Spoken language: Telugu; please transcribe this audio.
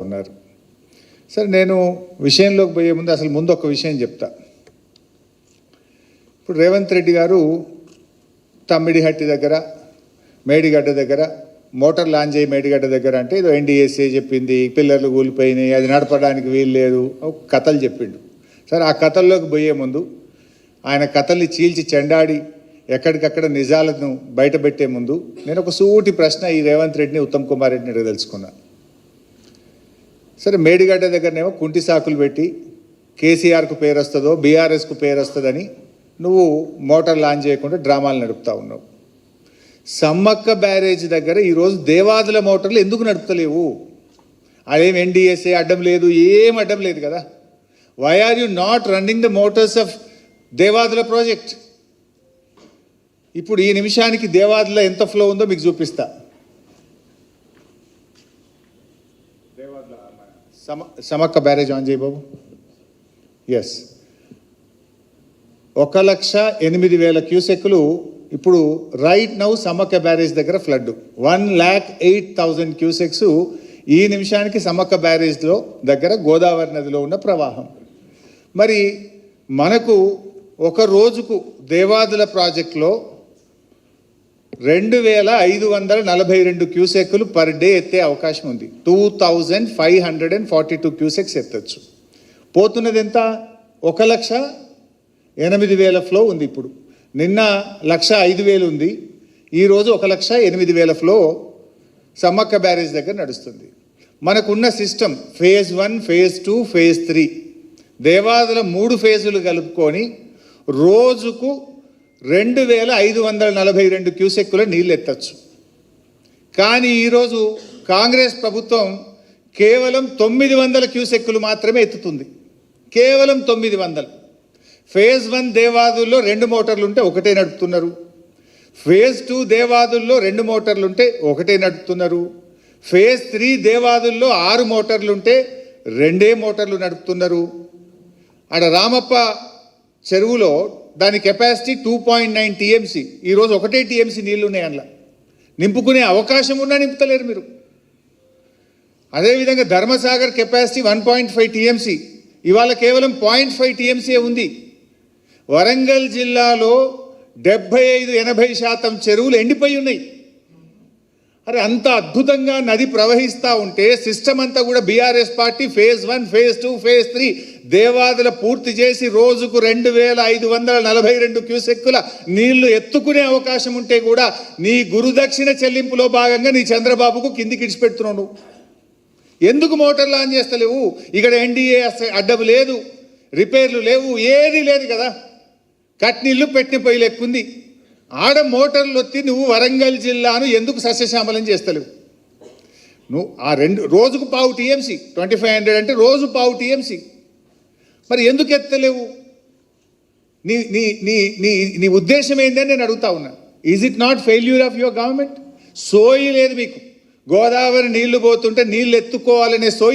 ఉన్నారు. సరే, నేను విషయంలోకి పోయే ముందు అసలు ముందు ఒక విషయం చెప్తా. ఇప్పుడు రేవంత్ రెడ్డి గారు తమ్మిడిహట్టి దగ్గర, మేడిగడ్డ దగ్గర మోటార్ లాంచ్ అయ్యి మేడిగడ్డ దగ్గర అంటే ఏదో NDSA చెప్పింది, పిల్లర్లు కూలిపోయినాయి, అది నడపడానికి వీలు లేదు, కథలు చెప్పిండు. సరే, ఆ కథల్లోకి పోయే ముందు ఆయన కథల్ని చీల్చి చెండాడి ఎక్కడికక్కడ నిజాలను బయటపెట్టే ముందు నేను ఒక సూటి ప్రశ్న ఈ రేవంత్ రెడ్డిని, ఉత్తమ్ కుమార్ రెడ్డిని అడగదలుచుకున్నా. సరే, మేడిగడ్డ దగ్గరనేమో కుంటి సాకులు పెట్టి కేసీఆర్కు పేరు వస్తుందో బీఆర్ఎస్కు పేరు వస్తుందని నువ్వు మోటార్ లాంచ్ చేయకుండా డ్రామాలు నడుపుతా ఉన్నావు. సమ్మక్క బ్యారేజ్ దగ్గర ఈరోజు దేవాదుల మోటార్లు ఎందుకు నడుపుతలేవు? అదేం NDSA అడ్డం లేదు, ఏం అడ్డం లేదు కదా. Why are you not running the motors of Devadula project? ఇప్పుడు ఈ నిమిషానికి దేవాదుల ఎంత ఫ్లో ఉందో మీకు చూపిస్తా. సమక్క బ్యారేజ్ ఆన్ చేయి బాబు. ఎస్, 1,08,000 క్యూసెక్లు ఇప్పుడు రైట్ నౌ సమక్క బ్యారేజ్ దగ్గర ఫ్లడ్. 1,08,000 క్యూసెక్స్ ఈ నిమిషానికి సమక్క బ్యారేజ్లో దగ్గర గోదావరి నదిలో ఉన్న ప్రవాహం. మరి మనకు ఒక రోజుకు దేవాదుల ప్రాజెక్టులో 2,542 క్యూసెక్లు పర్ డే ఎత్తే అవకాశం ఉంది. 2,542 క్యూసెక్స్ ఎత్తచ్చు. పోతున్నది ఎంత? 1,08,000 ఫ్లో ఉంది. ఇప్పుడు నిన్న 1,05,000 ఉంది, ఈరోజు 1,08,000 ఫ్లో సమ్మక్క బ్యారేజ్ దగ్గర నడుస్తుంది. మనకున్న system phase 1, phase 2, phase 3 Devadula 3 ఫేజులు కలుపుకొని రోజుకు 2,542 క్యూసెక్కుల నీళ్ళు ఎత్తచ్చు. కానీ ఈరోజు కాంగ్రెస్ ప్రభుత్వం కేవలం 900 క్యూసెక్కులు మాత్రమే ఎత్తుతుంది. కేవలం 900. ఫేజ్ 1 దేవాదుల్లో 2 మోటార్లుంటే ఒకటే నడుపుతున్నారు. ఫేజ్ 2 దేవాదుల్లో 2 మోటార్లుంటే ఒకటే నడుపుతున్నారు. ఫేజ్ 3 దేవాదుల్లో 6 మోటార్లుంటే 2 మోటార్లు నడుపుతున్నారు. ఆడ రామప్ప చెరువులో దాని కెపాసిటీ 2.9 TMC. ఈరోజు 1 TMC నీళ్ళు ఉన్నాయి. అందులో నింపుకునే అవకాశం ఉన్నా నింపుతలేరు మీరు. అదేవిధంగా ధర్మసాగర్ కెపాసిటీ 1.5 TMC, ఇవాళ కేవలం 0.5 TMC ఉంది. వరంగల్ జిల్లాలో 75-80% చెరువులు ఎండిపోయి ఉన్నాయి. అరే, అంత అద్భుతంగా నది ప్రవహిస్తూ ఉంటే సిస్టమ్ అంతా కూడా BRS party phase 1, phase 2, phase 3 Devadula పూర్తి చేసి రోజుకు 2,542 క్యూసెక్కుల నీళ్లు ఎత్తుకునే అవకాశం ఉంటే కూడా నీ గురుదక్షిణ చెల్లింపులో భాగంగా నీ చంద్రబాబుకు కిందికి ఇడిచిపెడుతున్నావు. ఎందుకు మోటార్లు ఆన్ చేస్తలేవు? ఇక్కడ NDSA అడ్డం లేదు, రిపేర్లు లేవు, ఏది లేదు కదా. కట్నీళ్ళు పెట్టిన పొయ్యి లెక్కుంది. ఆడ మోటార్లు వచ్చి నువ్వు వరంగల్ జిల్లాను ఎందుకు సస్యశ్యామలం చేస్తలేవు? నువ్వు ఆ రోజుకు 0.5 TMC, 2,500 అంటే రోజు 0.5 TMC. మరి ఎందుకు ఎత్తలేవు? నీ నీ నీ నీ నీ ఉద్దేశం ఏందని నేను అడుగుతా ఉన్నా. Is it not failure of your government? సోయి లేదు మీకు. గోదావరి నీళ్లు పోతుంటే నీళ్ళు ఎత్తుకోవాలనే సోయి